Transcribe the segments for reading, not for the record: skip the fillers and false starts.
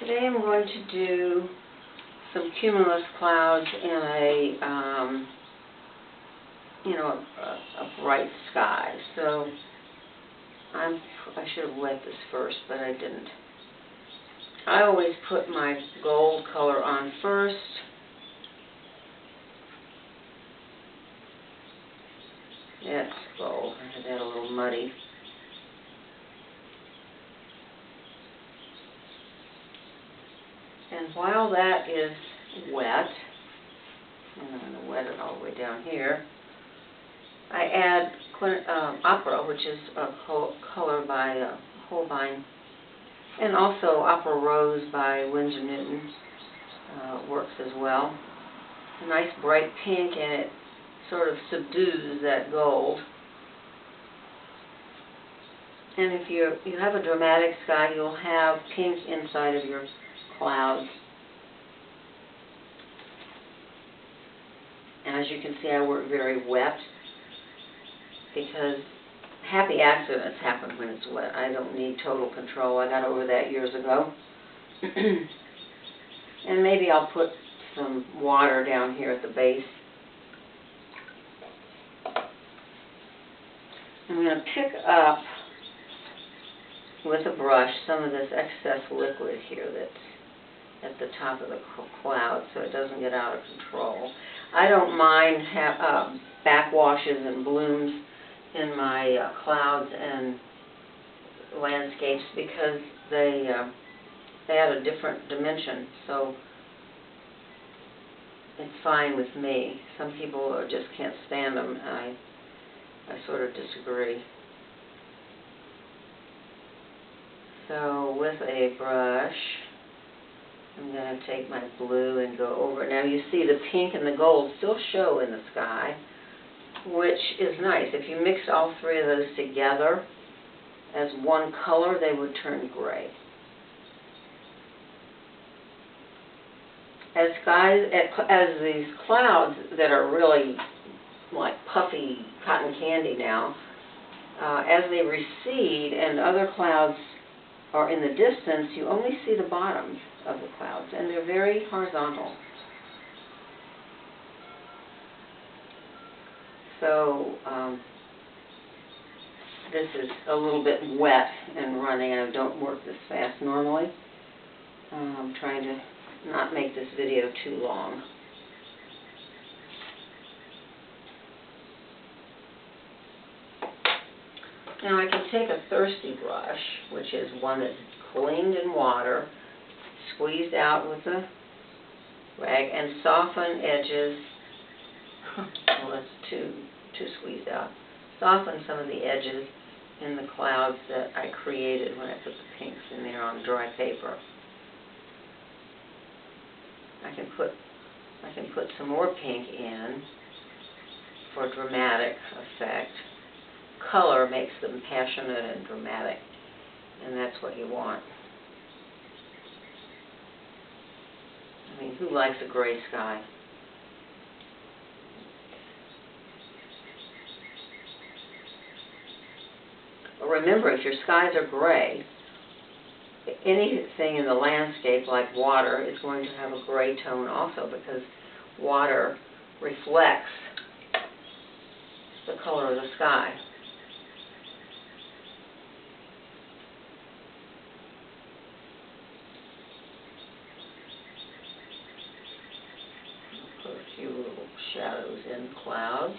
Today I'm going to do some cumulus clouds in a, a bright sky. So I should have wet this first, but I didn't. I always put my gold color on first. That's gold. I had that a little muddy. And while that is wet, and I'm going to wet it all the way down here, I add Opera, which is a color by Holbein, and also Opera Rose by Winsor Newton works as well. A nice bright pink, and it sort of subdues that gold. And if you have a dramatic sky, you'll have pink inside of your clouds. And as you can see, I work very wet because happy accidents happen when it's wet. I don't need total control. I got over that years ago. And maybe I'll put some water down here at the base. I'm going to pick up with a brush some of this excess liquid here that's at the top of the cloud so it doesn't get out of control. I don't mind backwashes and blooms in my clouds and landscapes because they add a different dimension, so it's fine with me. Some people just can't stand them. I sort of disagree. So with a brush, I'm going to take my blue and go over. Now you see the pink and the gold still show in the sky, which is nice. If you mix all three of those together as one color, they would turn gray. As these clouds that are really like puffy cotton candy now, as they recede and other clouds are in the distance, you only see the bottoms of the clouds, and they're very horizontal. So this is a little bit wet and running. I don't work this fast normally. I'm trying to not make this video too long. Now I can take a thirsty brush, which is one that's cleaned in water, squeezed out with a rag, and soften edges. Well, that's too squeezed out. Soften some of the edges in the clouds that I created when I put the pinks in there on dry paper. I can put some more pink in for dramatic effect. Color makes them passionate and dramatic, and that's what you want. I mean, who likes a gray sky? But remember, if your skies are gray, anything in the landscape like water is going to have a gray tone also, because water reflects the color of the sky. Put a few little shadows in the clouds.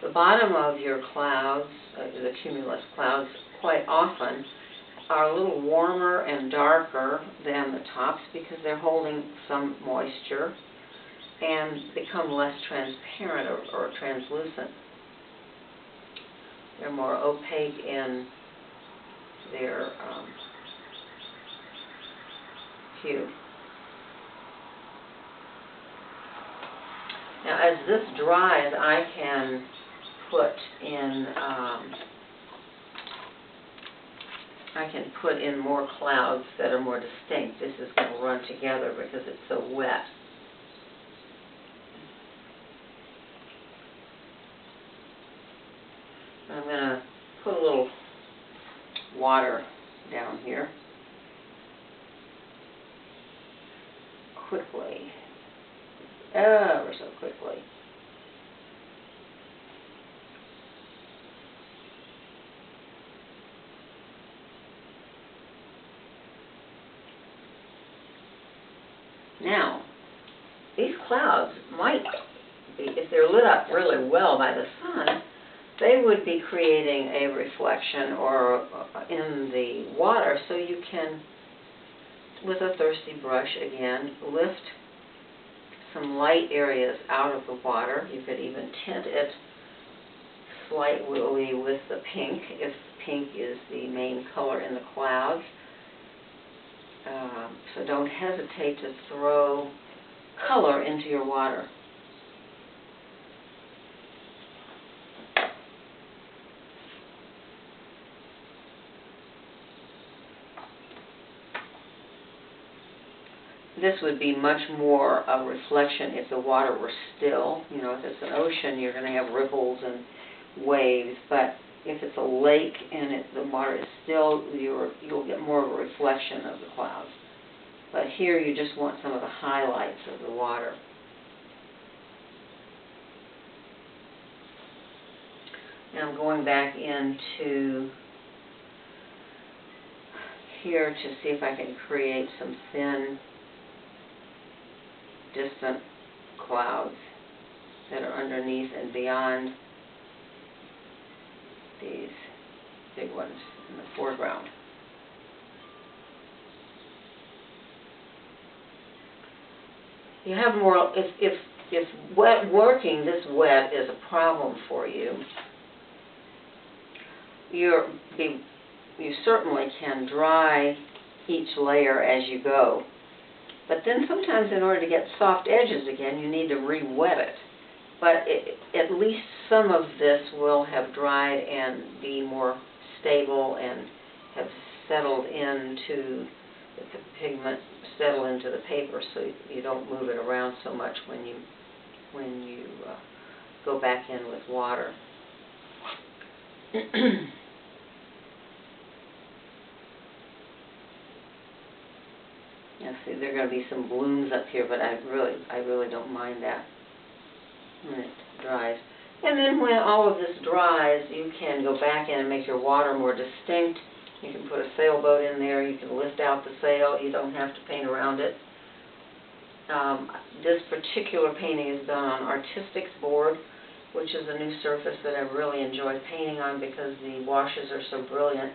The bottom of your clouds, the cumulus clouds, quite often are a little warmer and darker than the tops because they're holding some moisture and become less transparent or translucent. They're more opaque in their hue. Now, as this dries, I can put in more clouds that are more distinct. This is going to run together because it's so wet. I'm going to put a little water down here quickly, ever so quickly. Now, these clouds might be, if they're lit up really well by the sun, they would be creating a reflection or in the water, so you can, with a thirsty brush again, lift some light areas out of the water. You could even tint it slightly with the pink, if pink is the main color in the clouds. So don't hesitate to throw color into your water. This would be much more a reflection if the water were still. You know, if it's an ocean, you're going to have ripples and waves, but if it's a lake and the water is still, you'll get more of a reflection of the clouds. But here you just want some of the highlights of the water. Now I'm going back into here to see if I can create some thin, distant clouds that are underneath and beyond these big ones in the foreground. You have more, if working this wet is a problem for you, you certainly can dry each layer as you go. But then sometimes in order to get soft edges again, you need to re-wet it. But at least some of this will have dried and be more stable and have settled into the pigment, settle into the paper, so you don't move it around so much when you go back in with water. Now see, there are going to be some blooms up here, but I really don't mind that when it dries. And then when all of this dries, you can go back in and make your water more distinct. You can put a sailboat in there. You can lift out the sail. You don't have to paint around it. This particular painting is done on Rtistix Board, which is a new surface that I really enjoy painting on because the washes are so brilliant.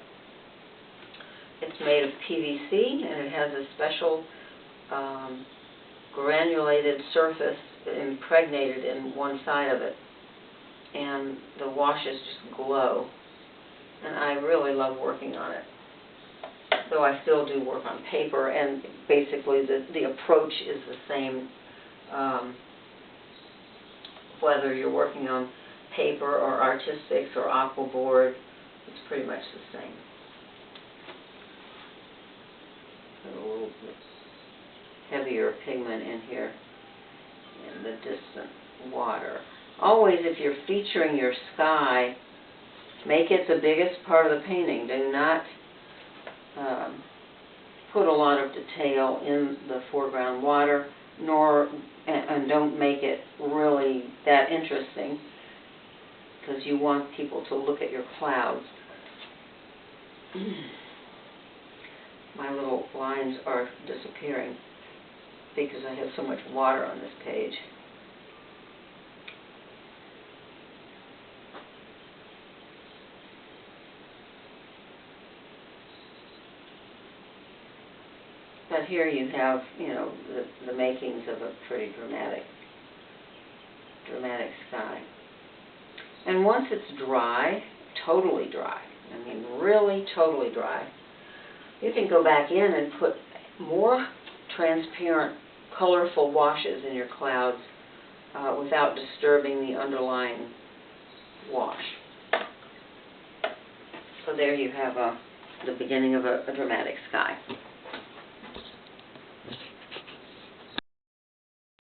It's made of PVC, and it has a special granulated surface impregnated in one side of it. And the washes just glow. And I really love working on it. Though I still do work on paper, and basically the approach is the same. Whether you're working on paper or Rtistix or aqua board, it's pretty much the same. A little bit heavier pigment in here in the distant water. Always, if you're featuring your sky, make it the biggest part of the painting. Do not put a lot of detail in the foreground water, and don't make it really that interesting, because you want people to look at your clouds. My little lines are disappearing because I have so much water on this page. But here you have, you know, the makings of a pretty dramatic sky. And once it's dry, totally dry, I mean really totally dry, you can go back in and put more transparent, colorful washes in your clouds without disturbing the underlying wash. So there you have the beginning of a dramatic sky.